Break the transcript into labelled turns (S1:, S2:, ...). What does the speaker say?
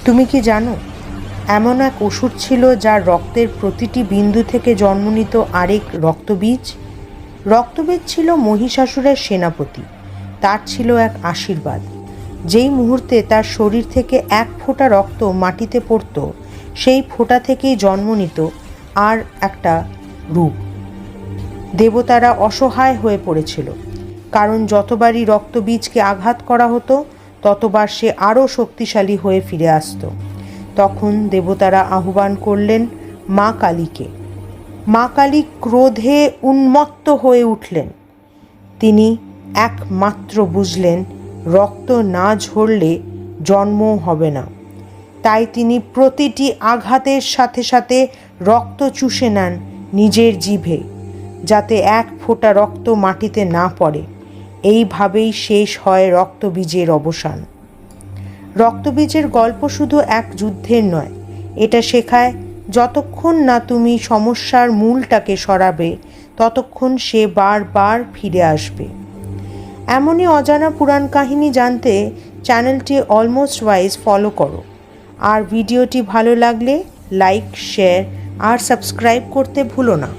S1: তুমি কি জানো, এমন এক অসুর ছিল যার রক্তের প্রতিটি বিন্দু থেকে জন্ম নিত আরেক রক্তবীজ। রক্তবীজ ছিল মহিষাসুরের সেনাপতি। তার ছিল এক আশীর্বাদ। যেই মুহূর্তে তার শরীর থেকে এক ফোঁটা রক্ত মাটিতে পড়ত, সেই ফোঁটা থেকেই জন্ম নিত আর একটা রূপ। দেবতারা অসহায় হয়ে পড়েছিল, কারণ যতবারই রক্তবীজকে আঘাত করা হতো ততবার সে আরও শক্তিশালী হয়ে ফিরে আসত। তখন দেবতারা আহ্বান করলেন মা কালীকে। মা কালী ক্রোধে উন্মত্ত হয়ে উঠলেন। তিনি একমাত্র বুঝলেন রক্ত না ঝরলে জন্মও হবে না। তাই তিনি প্রতিটি আঘাতের সাথে সাথে রক্ত চুষে নেন নিজের জিভে, যাতে এক ফোঁটা রক্ত মাটিতে না পড়ে। এইভাবেই শেষ হয় রক্তবীজের অবসান। রক্তবীজের গল্প শুধু এক যুদ্ধের নয়, এটা শেখায় যতক্ষণ না তুমি সমস্যার মূলটাকে সরাবে ততক্ষণ সে বারবার ফিরে আসবে। এমনই অজানা পুরাণ কাহিনী জানতে চ্যানেলটি অলমোস্ট ওয়াইজ ফলো করো। আর ভিডিওটি ভালো লাগলে লাইক, শেয়ার আর সাবস্ক্রাইব করতে ভুলো না।